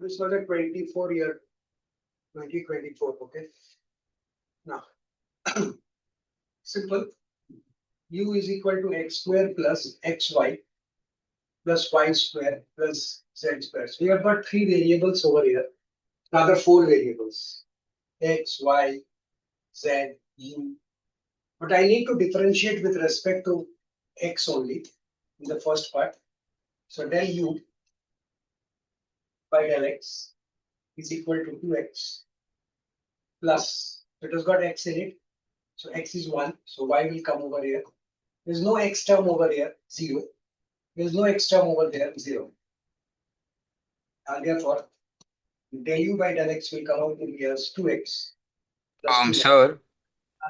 This was a 2024. Okay. Now, simple. U is equal to x square plus xy plus y square plus z square. So we have got three variables over here. Another four variables: x, y, z, u. But I need to differentiate with respect to x only in the first part. So del u by del x is equal to 2x plus, it has got x in it. So x is 1. So y will come over here. There's no x term over here, 0. There's no x term over there, 0. And therefore, del u by del x will come out to be as 2x plus 2y. Sir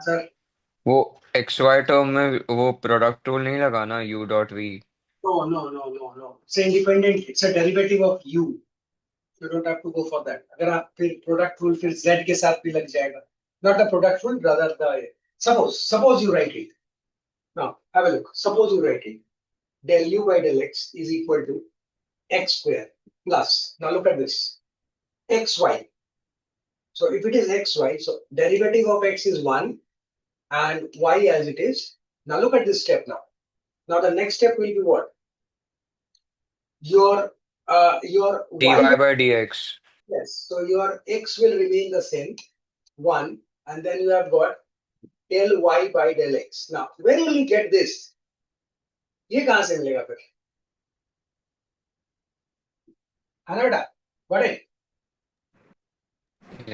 Sir, वो x y term में वो product rule नहीं लगाना u dot v. no. It's independent. It's a derivative of u. You don't have to go for that. अगर आप फिर product rule फिर z के साथ भी लग जाएगा. Not the product rule, rather the suppose you write it. Now have a look. Suppose you write it. Del u by del x is equal to x square plus. Now look at this. Xy. So if it is xy, so derivative of x is 1 and y as it is. Now look at this step now. Now the next step will be what? Your d y, y by d x. yes. So your x will remain the same, 1, and then you have got del y by del x. Now, where will you get this? ये कहाँ से मिलेगा फिर? है ना बेटा? Got it?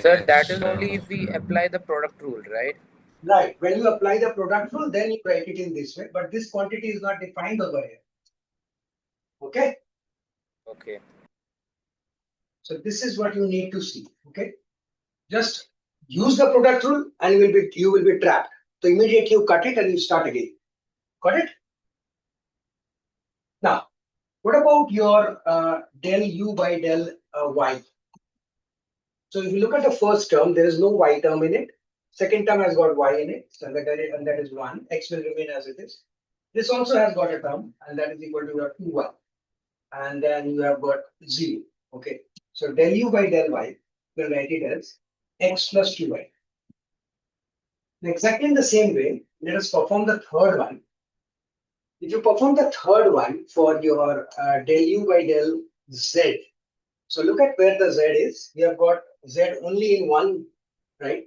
Sir, that is only if we apply the product rule, right? Right. When you apply the product rule, then you write it in this way. But this quantity is not defined over here. Okay? Okay. So this is what you need to see. Okay? Just use the product rule and you will be trapped. So immediately you cut it and you start again. Got it? Now, what about your del u by del y? So if you look at the first term, there is no y term in it. Second term has got y in it, and that is 1. X will remain as it is. This also has got a term, and that is equal to your 2y. And then you have got 0. Okay. So del u by del y, we'll write it as x plus 2y. Exactly in the same way, let us perform the third one. If you perform the third one for your del u by del z, so look at where the z is. We have got z only in one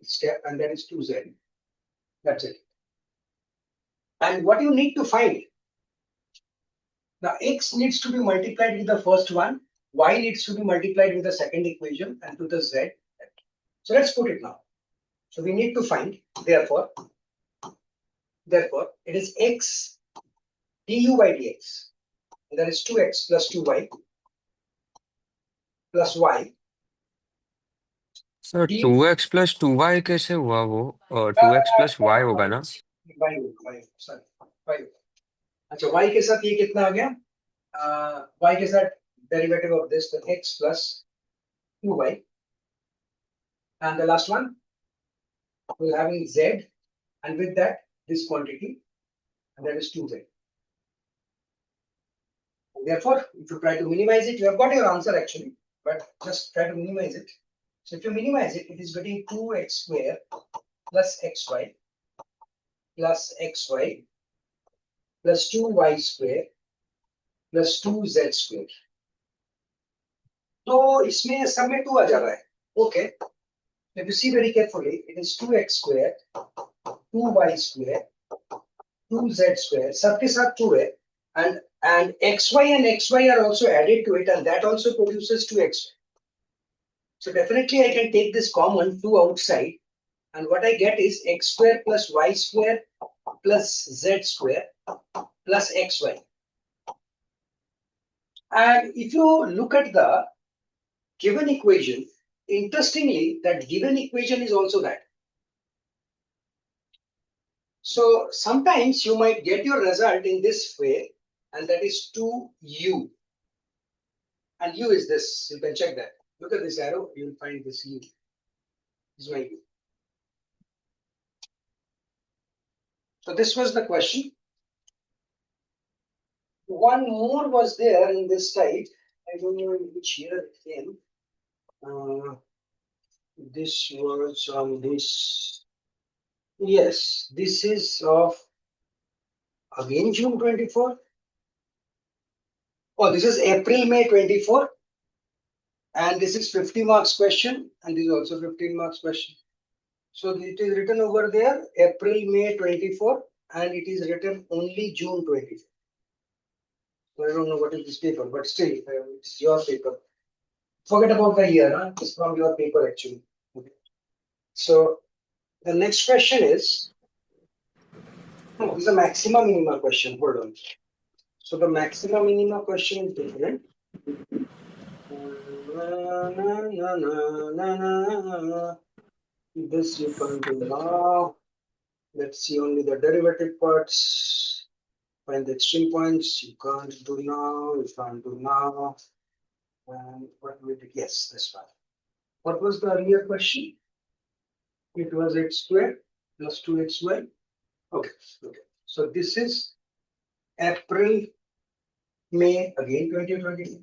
step, and that is 2z. That's it. And what you need to find, now x needs to be multiplied with the first one, y needs to be multiplied with the second equation, and to the z. So let's put it now. So we need to find, therefore, it is x du by dx. And that is 2x plus 2y plus y. Sir 2x plus 2y कैसे हुआ वो? 2x plus y होगा ना? y. अच्छा y के साथ ये कितना आ गया? Y के साथ derivative of this, the x plus 2y. And the last one, we're having z, and with that, this quantity, and that is 2z. And therefore, if you try to minimize it, you have got your answer actually, but just try to minimize it. So if you minimize it, it is getting 2x square plus xy plus xy plus 2y square plus 2z square. तो इसमें सब में 2 आ जा रहा है. Okay. If you see very carefully, it is 2x square, 2y square, 2z square. सबके साथ 2 है, and xy are also added to it, and that also produces 2x. So definitely I can take this common 2 outside, and what I get is x square plus y square plus z square plus xy. And if you look at the given equation, interestingly, that given equation is also that. So sometimes you might get your result in this way, and that is 2u. And u is this. You can check that. Look at this arrow, you will find this u. This is my u. So this was the question. One more was there in this side. I don't know in which year it came. This was on this. Yes, this is of again June 24. Oh, this is April, May 24. And this is 50 marks question. And this is also 15 marks question. So it is written over there April, May 24. And it is written only June 24. So I don't know what is this paper, but still, it's your paper. Forget about the year, huh? It's from your paper actually. Okay. So the next question is, no, this is a maximum minima question. Hold on. So the maximum minima question is different. This you can do now. Let's see only the derivative parts. Find the extreme points. You can't do now. You can't do now. And what we did? Yes, this one. What was the earlier question? It was x squared plus 2xy. Okay. Okay. So this is April, May again 2022.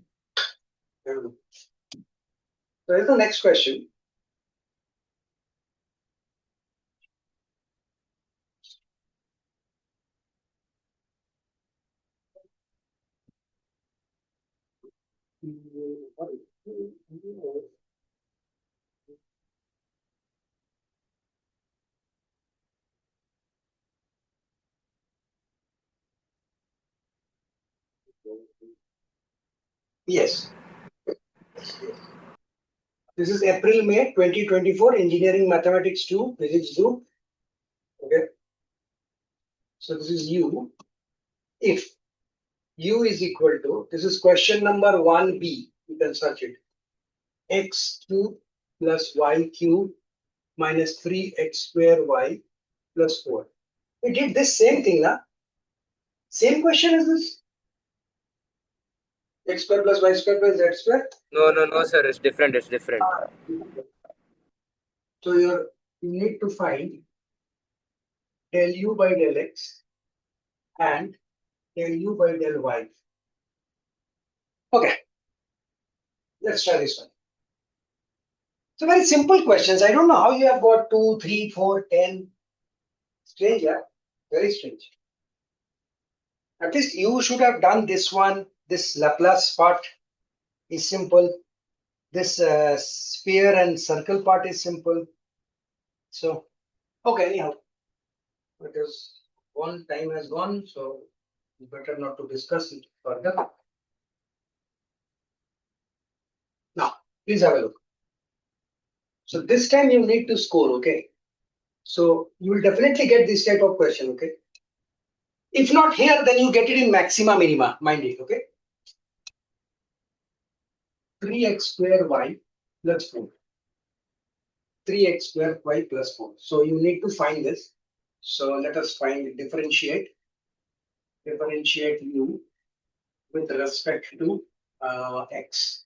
So here's the next question. Yes. This is April, May 2024, Engineering Mathematics 2, Physics 2. Okay. So this is U. If U is equal to, this is question number 1B. You can search it. X cube plus Y cube minus 3x square Y plus 4. We did this same thing, na? Same question as this. X square plus Y square plus Z square. No, sir. It's different. It's different. So you need to find del U by del X and del U by del Y. Okay. Let's try this one. So very simple questions. I don't know how you have got 2, 3, 4, 10. Strange, yeah? Very strange. At least you should have done this one. This Laplace part is simple. This sphere and circle part is simple. So, okay, anyhow. Because one time has gone, so better not to discuss it further. Now, please have a look. So this time you need to score, okay? So you will definitely get this type of question, okay? If not here, then you get it in maxima minima, mind it, okay? 3x square y plus 4. 3x square y plus 4. So you need to find this. So let us find differentiate u with respect to x.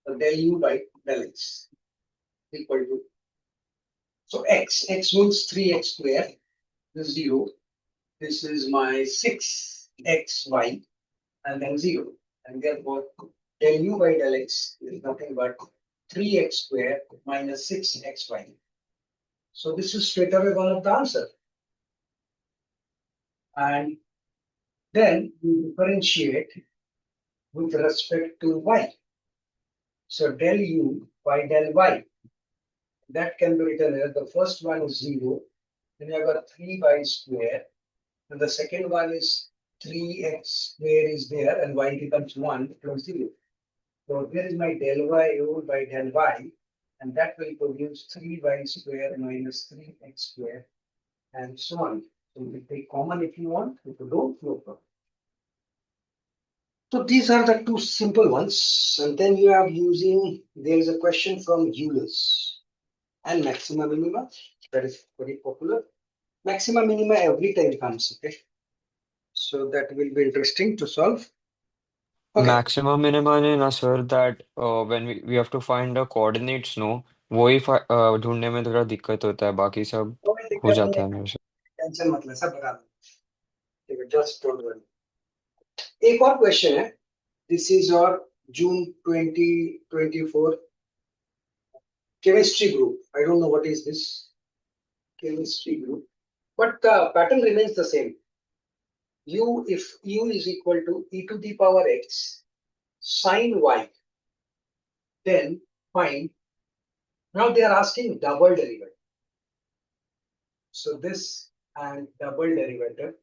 So del u by del x equal to. So x means 3x square. This is 0. This is my 6xy and then 0. And therefore, del u by del x is nothing but 3x square minus 6xy. So this is straight away one of the answer. And then we differentiate with respect to y. So del u by del y. That can be written as the first one is 0. Then you have a 3y square. And the second one is 3x square is there and y becomes 1 plus 0. So here is my del y by del y. And that will produce 3y square minus 3x square and so on. So you take common if you want. If you don't, no problem. So these are the two simple ones. And then you are using, there is a question from Euler's and maxima minima. That is very popular. Maxima minima every time comes, okay? So that will be interesting to solve. Okay. Maximum minimum in a sir that when we have to find the coordinates no वही ढूंढने में थोड़ा दिक्कत होता है बाकी सब हो जाता है मेरे से टेंशन मत ले सब बता दूं ठीक है जस्ट डोंट वरी एक और क्वेश्चन है दिस इज और जून 2024 chemistry group. I don't know what is this chemistry group, but the pattern remains the same. If u is equal to e to the power x sine y, then find. Now they are asking double derivative. So this and double derivative.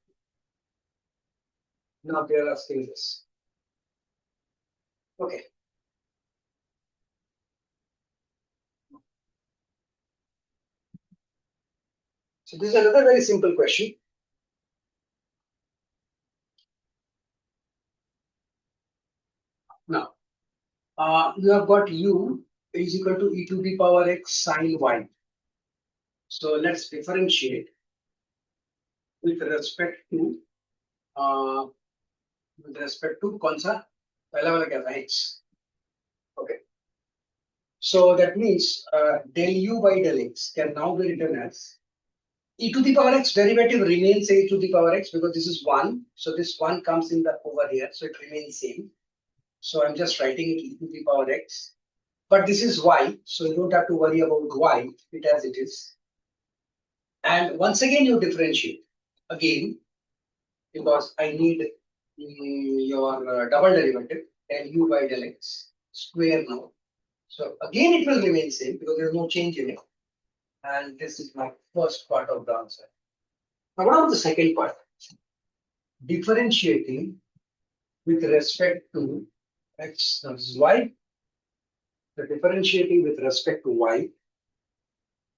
Now they are asking this. Okay. So this is another very simple question. Now, you have got u is equal to e to the power x sine y. So let's differentiate with respect to कौन सा पहला वाला क्या था x. Okay. So that means del u by del x can now be written as e to the power x derivative remains e to the power x because this is 1. So this 1 comes in the over here. So it remains same. So I'm just writing it e to the power x. But this is y. So you don't have to worry about y. It as it is. And once again you differentiate. Again, because I need your double derivative del u by del x square now. So again it will remain same because there is no change in it. And this is my first part of the answer. Now what about the second part? Differentiating with respect to x, now this is y. So differentiating with respect to y.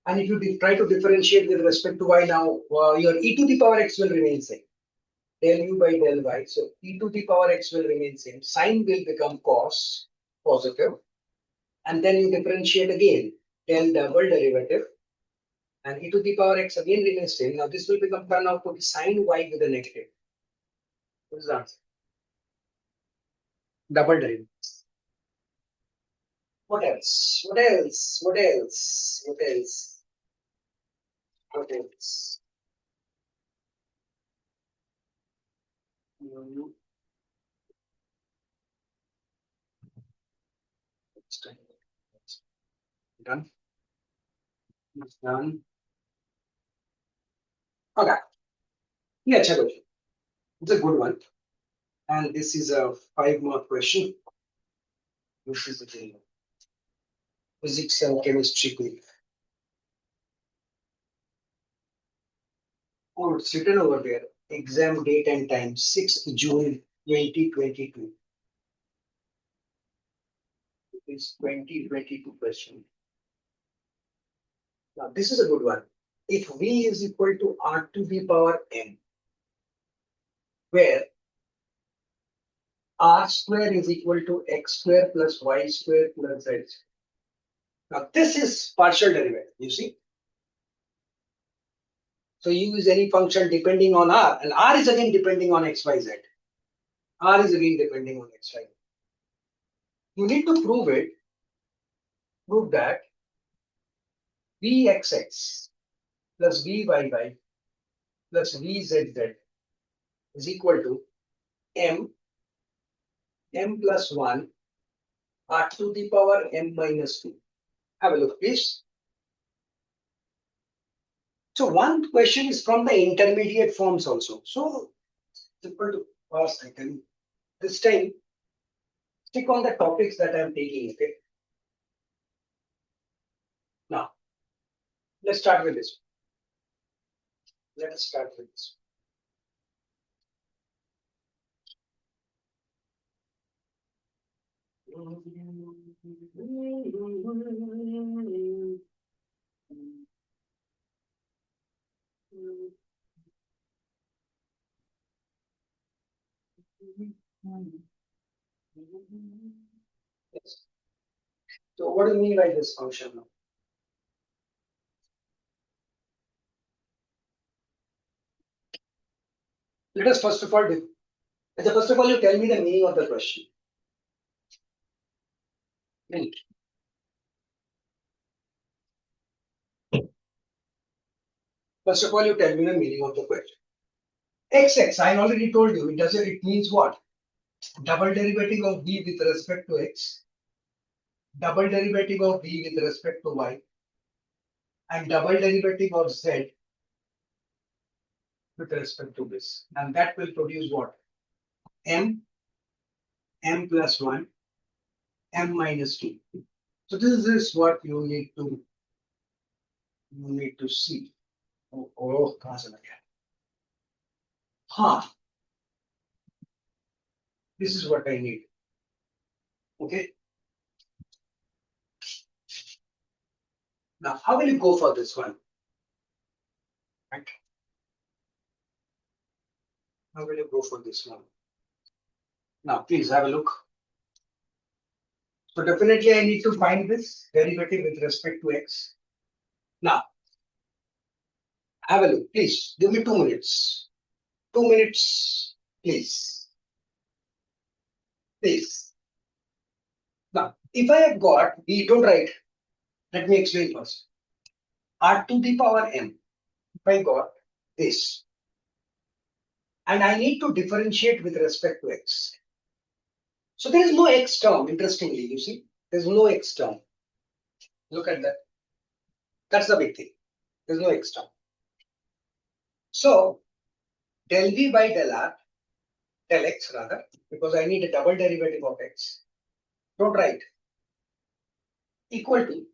And if you try to differentiate with respect to y now, your e to the power x will remain same. Del u by del y. So e to the power x will remain same. Sine will become cos, positive. And then you differentiate again. Del double derivative. And e to the power x again remains same. Now this will become turn out to be sine y with a negative. What is the answer? Double derivative. What else? What else? What else? What else? What else? Done. It's done. Okay. Yeah, Charu. It's a good one. And this is a 5-mark question. This is the physics and chemistry group. Oh, it's written over there. Exam date and time 6th June 2022. It is 2022 question. Now this is a good one. If V is equal to R to the power n, where R square is equal to x square plus y square plus z. Now this is partial derivative, you see. So you use any function depending on R, and R is again depending on x, y, z. R is again depending on x, y. You need to prove it. Prove that Vxx plus Vyy plus Vzz is equal to m plus 1 R to the power m minus 2. Have a look, please. So one question is from the intermediate forms also. So simple to ask, I can this time stick on the topics that I am taking. Okay. Now let's start with this. Let us start with this. Yes. So what do you mean by this function now? Let us first of all you tell me the meaning of the question. First of all, you tell me the meaning of the question. Xx, I already told you, it means what? Double derivative of v with respect to x double derivative of v with respect to y, and double derivative of z with respect to this. And that will produce what? M plus 1, m minus 2. So this is what you need to see. कहाँ से लग गया? हाँ, this is what I need. Okay. Now, how will you go for this one? Right? How will you go for this one? Now, please have a look. So definitely I need to find this derivative with respect to x. Now, have a look, please. Give me 2 minutes. 2 minutes, please. Please. Now, if I have got, don't write. Let me explain first. R to the power m. If I got this, and I need to differentiate with respect to x. So there is no x term, interestingly, you see. There's no x term. Look at that. That's the big thing. There's no x term. So del v by del r, del x rather, because I need a double derivative of x. Don't write. Equal to.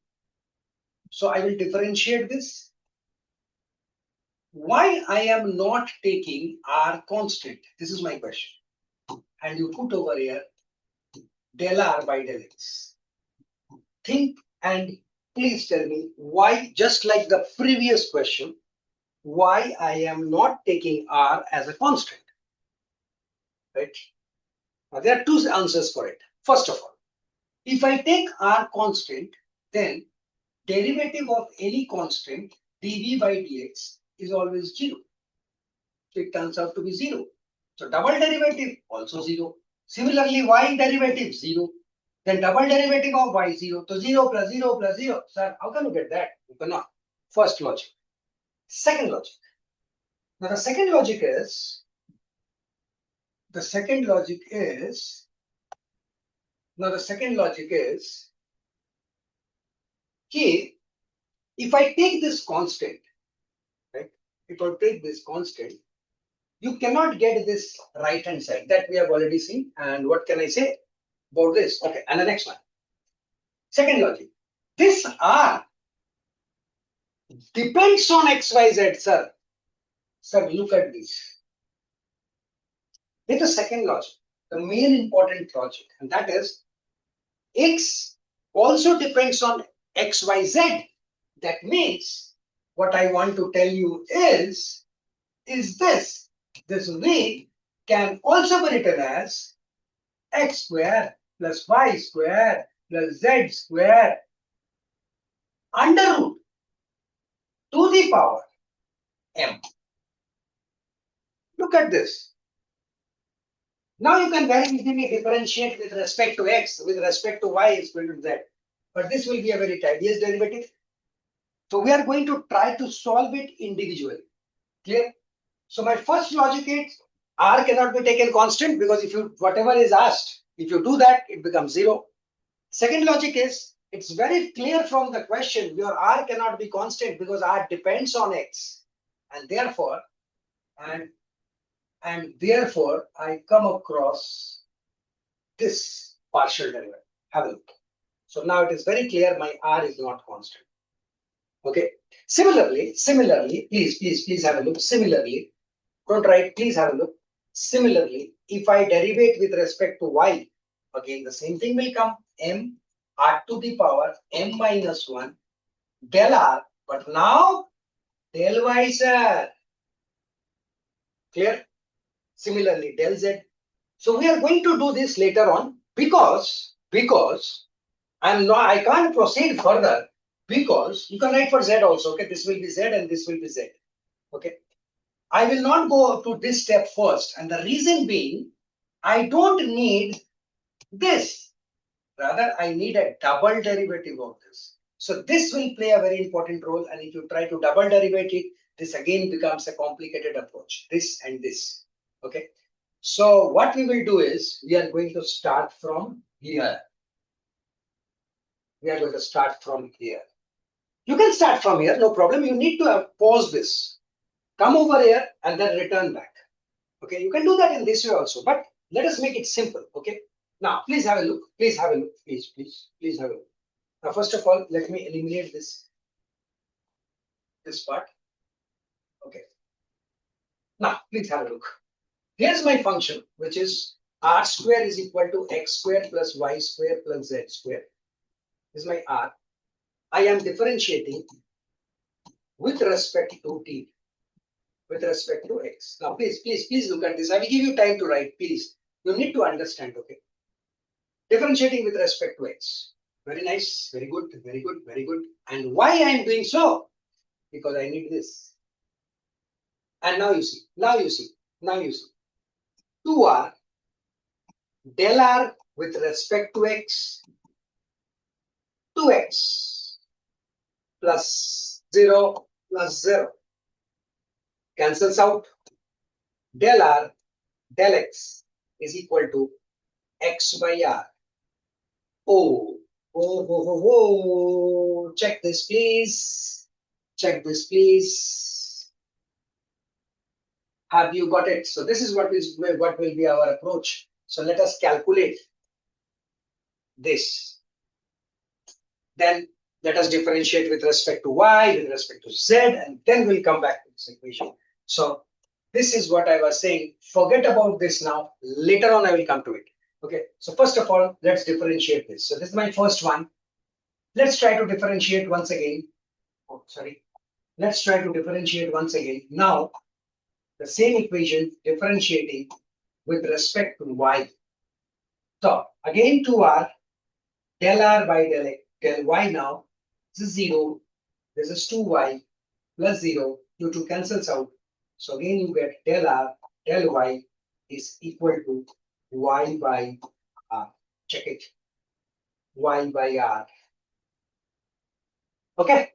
So I will differentiate this. Why I am not taking r constant? This is my question. And you put over here del r by del x. Think and please tell me why, just like the previous question, why I am not taking r as a constant. Right? Now there are 2 answers for it. First of all, if I take r constant, then derivative of any constant dv by dx is always 0. So it turns out to be 0. So double derivative also 0. Similarly, y derivative 0. Then double derivative of y 0. So 0 plus 0 plus 0. Sir, how can you get that? You cannot. First logic. Second logic. Now the second logic is key, if I take this constant, right? If I take this constant, you cannot get this right hand side that we have already seen. And what can I say about this? Okay, and the next one. Second logic. This R depends on XYZ, sir. Sir, look at this. It's the second logic, the main important logic, and that is X also depends on XYZ. That means what I want to tell you is this. This V can also be written as x square plus y square plus z square under root to the power m. Look at this. Now you can very easily differentiate with respect to x, with respect to y is equal to z. But this will be a very tedious derivative. So we are going to try to solve it individually. Clear? So my first logic is r cannot be taken constant, because if you whatever is asked, if you do that, it becomes 0. Second logic is it's very clear from the question your r cannot be constant because r depends on x, and therefore I come across this partial derivative. Have a look. So now it is very clear my r is not constant. Okay. Similarly, please have a look. Similarly, don't write, please have a look. Similarly, if I derivate with respect to y, again the same thing will come. M r to the power m minus 1 del r, but now del y, sir. Clear? Similarly, del z. So we are going to do this later on because I can't proceed further because you can write for z also. Okay, this will be z and this will be z. Okay. I will not go to this step first, and the reason being, I don't need this. Rather, I need a double derivative of this. So this will play a very important role, and if you try to double derivative it, this again becomes a complicated approach, this and this. Okay. So what we will do is, we are going to start from here. We are going to start from here. You can start from here, no problem. You need to pause this. Come over here and then return back. Okay, you can do that in this way also, but let us make it simple. Okay, now please have a look. Please have a look. Please have a look. Now, first of all, let me eliminate this part. Okay. Now, please have a look. Here's my function, which is r square is equal to x square plus y square plus z square. This is my r. I am differentiating with respect to t, with respect to x. Now, please look at this. I will give you time to write. Please, you need to understand. Okay. Differentiating with respect to x. Very nice. Very good. Very good. Very good. And why I am doing so? Because I need this. And now you see. Now you see. Now you see. 2r del r with respect to x, 2x plus 0 plus 0 cancels out. Del r del x is equal to x by r. Oh, check this please. Check this please. Have you got it? So this is what will be our approach. So let us calculate this. Then let us differentiate with respect to y, with respect to z, and then we'll come back to this equation. So this is what I was saying. Forget about this now. Later on, I will come to it. Okay. So first of all, let's differentiate this. So this is my first one. Let's try to differentiate once again. Oh, sorry. Let's try to differentiate once again. Now, the same equation differentiating with respect to y. So again 2r del r by del y now. This is 0. This is 2y plus 0. 2 cancels out. So again you get del r del y is equal to y by r. Check it. Y by r. Okay.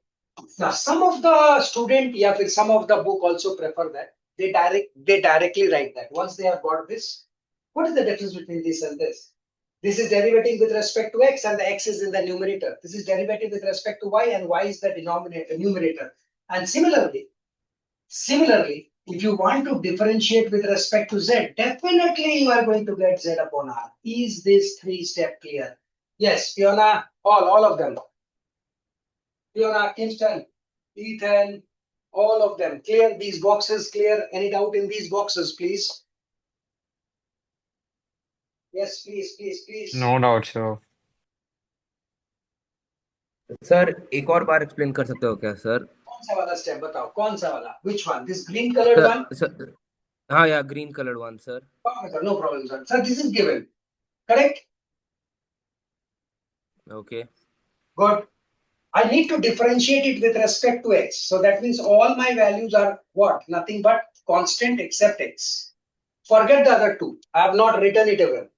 Now some of the student, some of the book also prefer that. They directly write that. Once they have got this, what is the difference between this and this? This is derivative with respect to x and the x is in the numerator. This is derivative with respect to y and y is the numerator. And similarly, if you want to differentiate with respect to z, definitely you are going to get z upon r. Is this 3-step clear? Yes, Fiona, all of them. Fiona, Kingston, Ethan, all of them. Clear these boxes, clear. Any doubt in these boxes, please? Yes, please. No doubt, sir. Sir एक और बार explain कर सकते हो क्या sir? कौन सा वाला step बताओ? कौन सा वाला? Which one? This green colored one? हाँ, yeah, green colored one, sir. No problem, sir. Sir, this is given. Correct? Okay. Good. I need to differentiate it with respect to x. So that means all my values are what? Nothing but constant except x. Forget the other two. I have not written it ever.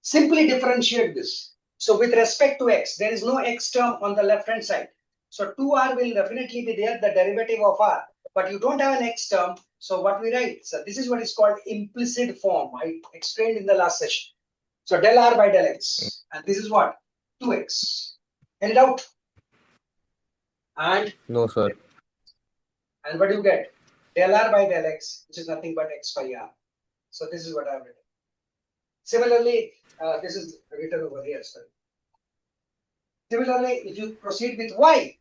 Simply differentiate this. So with respect to x, there is no x term on the left hand side. So 2r will definitely be there, the derivative of r. But you don't have an x term. So what we write? So this is what is called implicit form. I explained in the last session. So del r by del x. And this is what? 2x. Any doubt? And No, sir. And what do you get? Del r by del x, which is nothing but x by r. So this is what I have written. Similarly, this is written over here. Sorry. Similarly, if you proceed with y,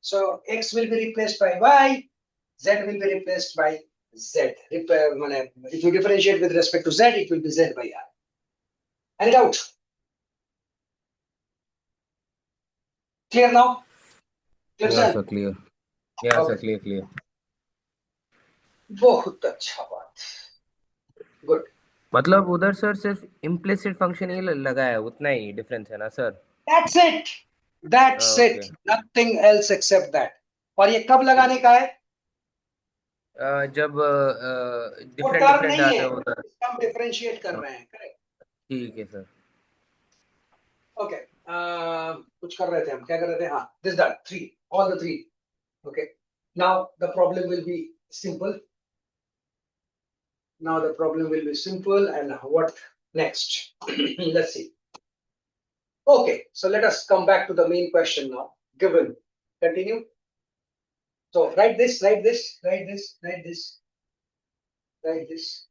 so x will be replaced by y, z will be replaced by z. If you differentiate with respect to z, it will be z by r. Any doubt? Clear now? Clear, Yeah, sir, clear. Yeah, Okay. sir, clear. बहुत अच्छा बात. Good. मतलब उधर sir सिर्फ implicit function ही लगा है, उतना ही difference है ना sir? That's it. That's it. Nothing else except that. और ये कब लगाने का है? जब different different आता है उधर. हम differentiate कर रहे हैं. Correct. ठीक है सर. Okay. कुछ कर रहे थे हम. क्या कर रहे थे? हाँ. This done. 3. All the 3. Okay. Now the problem will be simple. And what next? Let's see. Okay, so let us come back to the main question now. Given, continue. So write this, write this, write this, write this, write this.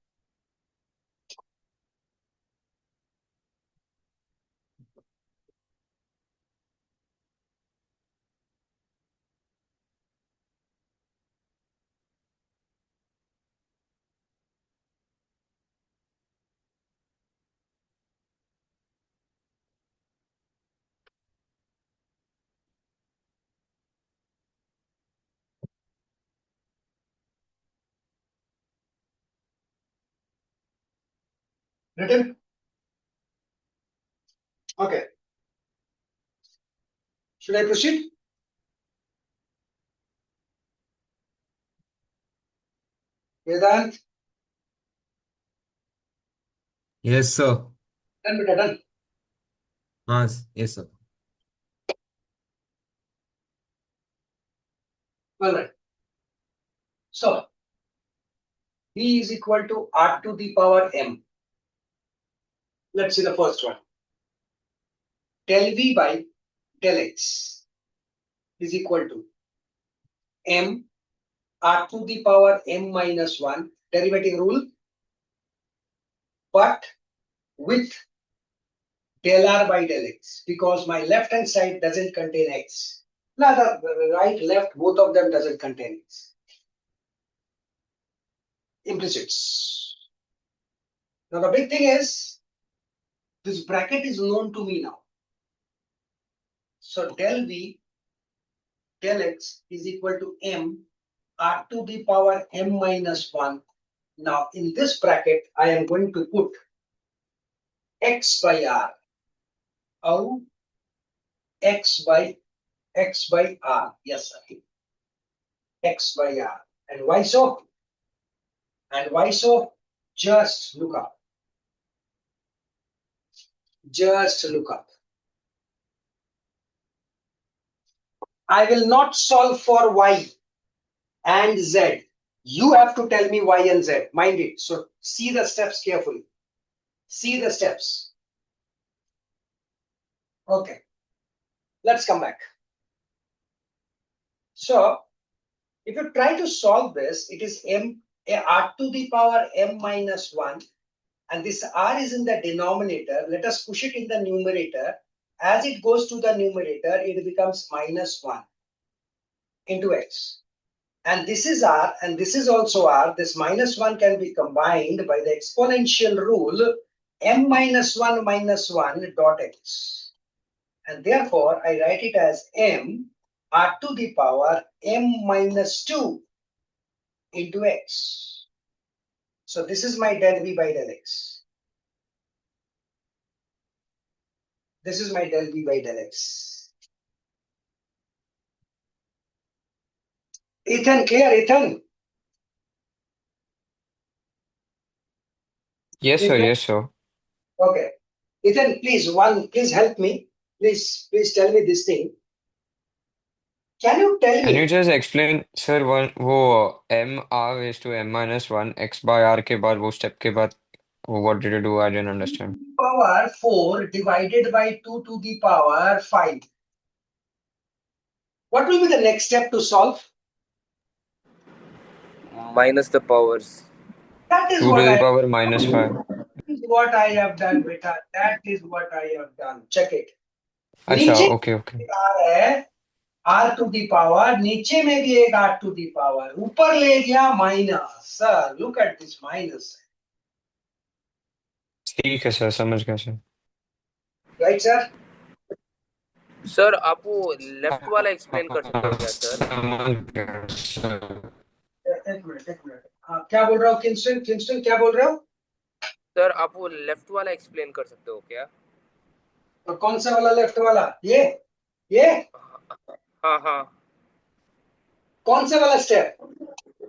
Written? Okay. Should I proceed? Vedant, Yes, sir. done, beta, done. Yes, sir. All right. So V is equal to R to the power M. Let's see the first one. Del V by del X is equal to M R to the power M minus 1 derivative rule, but with del R by del X, because my left hand side doesn't contain X. Now the right, left, both of them doesn't contain X. Implicits. Now the big thing is, this bracket is known to me now. So del V del X is equal to M R to the power M minus 1. Now in this bracket, I am going to put X by R. How? X by R. Yes, sir. X by R. And why so? And why so? Just look up. Just look up. I will not solve for Y and Z. You have to tell me Y and Z. Mind it. So see the steps carefully. See the steps. Okay. Let's come back. So if you try to solve this, it is R to the power M minus 1. And this R is in the denominator. Let us push it in the numerator. As it goes to the numerator, it becomes minus 1 into X. And this is R, and this is also R. This minus 1 can be combined by the exponential rule M minus 1 dot X. And therefore, I write it as M R to the power M minus 2 into X. So this is my del V by del X. This is my del V by del X. Ethan, clear, Ethan? Yes, sir. Ethan? Yes, sir. Okay. Ethan, please help me. Please tell me this thing. Can you tell Can you me just explain, sir, वो m r raised to m minus 1 x by r के बाद वो step के बाद what did you do? I didn't understand. power 4 divided by 2 to the power 5? What will be the next step to solve? Minus the powers. That is 2 to what the I power minus 5. have done, beta. That is what I have done. Check it. अच्छा, नीचे okay, okay. R है R to the power, नीचे में भी एक R to the power, ऊपर ले गया minus. Sir, look at this minus. ठीक है सर, समझ गया सर. Right, sir? सर आप वो लेफ्ट वाला एक्सप्लेन कर सकते हो क्या सर? समझ गया सर. एक मिनट. हाँ, क्या बोल रहा हो किंगस्टन क्या बोल रहे हो? सर आप वो लेफ्ट वाला एक्सप्लेन कर सकते हो क्या? तो कौन सा वाला लेफ्ट वाला? ये हाँ हाँ. कौन सा वाला स्टेप?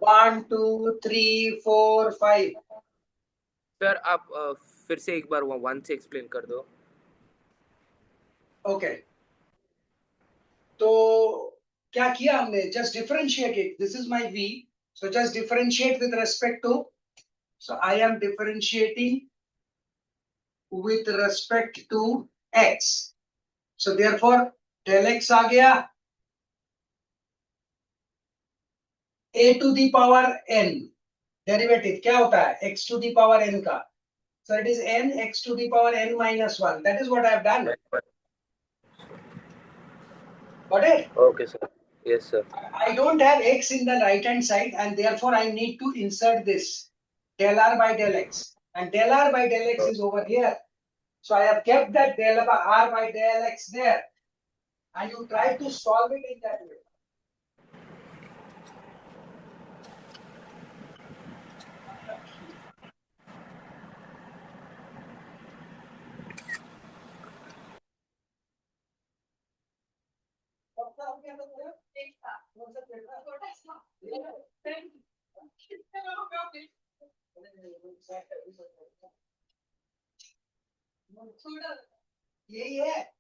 1 2 3 4 5. सर आप फिर से एक बार 1 से एक्सप्लेन कर दो. ओके. तो क्या किया हमने? Just differentiate it. This is my v. So just differentiate with respect to. So I am differentiating with respect to x. So therefore del x आ गया a to the power n. Derivative क्या होता है x to the power n का. So it is n x to the power n minus 1. That is what I have done. Got it? Okay, sir. Yes, sir. I don't have x in the right hand side and therefore I need to insert this del r by del x. And del r by del x is over here. So I have kept that del r by del x there. And you try to solve it in that way. यही है.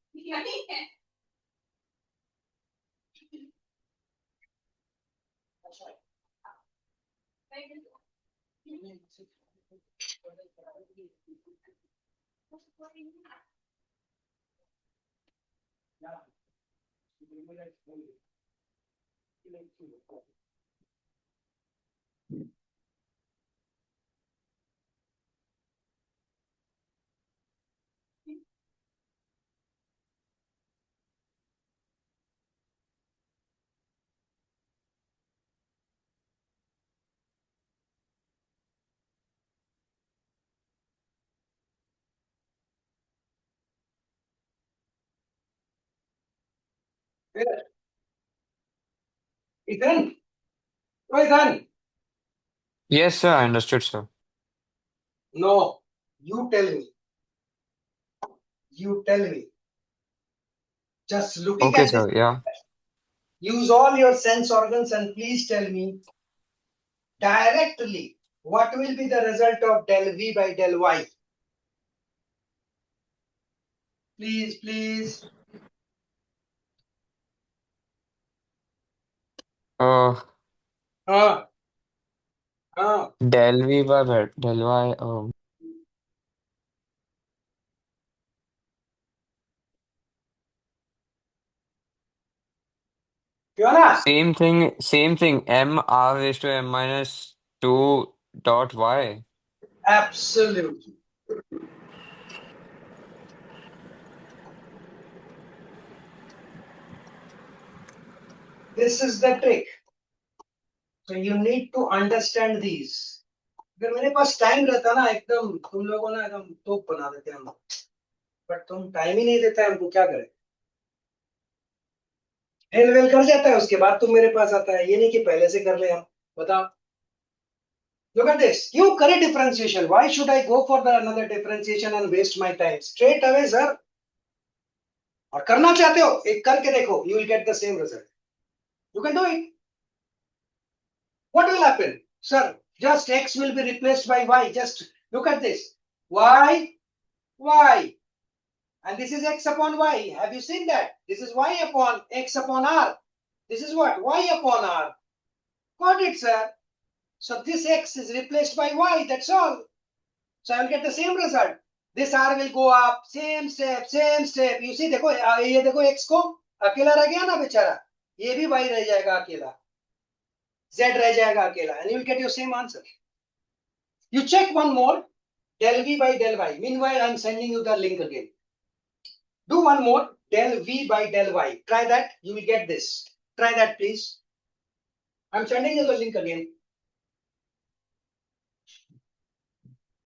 Ethan? Oh, Ethan? Yes, sir, I understood, sir. No. You tell me. You tell me. Just looking Okay, at this, sir, yeah. use all your sense organs and please tell me directly what will be the result of del v by del y. Please, please. Uh, हाँ हाँ del V by del Y, क्यों ना? same thing, M R raised to M minus 2 dot Y. Absolutely. This is the trick. So you need to understand these. अगर मेरे पास time रहता ना एकदम तुम लोगों ना एकदम तोप बना देते हम. बट तुम टाइम ही नहीं देता है हमको, क्या करें? हेल वेल कर जाता है उसके बाद तुम मेरे पास आता है. ये नहीं कि पहले से कर ले हम. बताओ. Look at this. You करे differentiation. Why should I go for the another differentiation and waste my time? Straight away, sir. और करना चाहते हो एक करके देखो. You will get the same result. You can do it. What will happen, sir? Just x will be replaced by y. Just look at this. Y, y, and this is x upon y. Have you seen that? This is y upon x upon r. This is what? Y upon r. Got it, sir? So this x is replaced by y. That's all. So I will get the same result. This r will go up. Same step, same step. You see, देखो ये देखो x को अकेला रह गया ना बेचारा. ये भी y रह जाएगा अकेला. Z रह जाएगा अकेला. And you will get your same answer. You check one more. Del v by del y. Meanwhile, I am sending you the link again. Do one more. Del v by del y. Try that. You will get this. Try that, please. I am sending you the link again.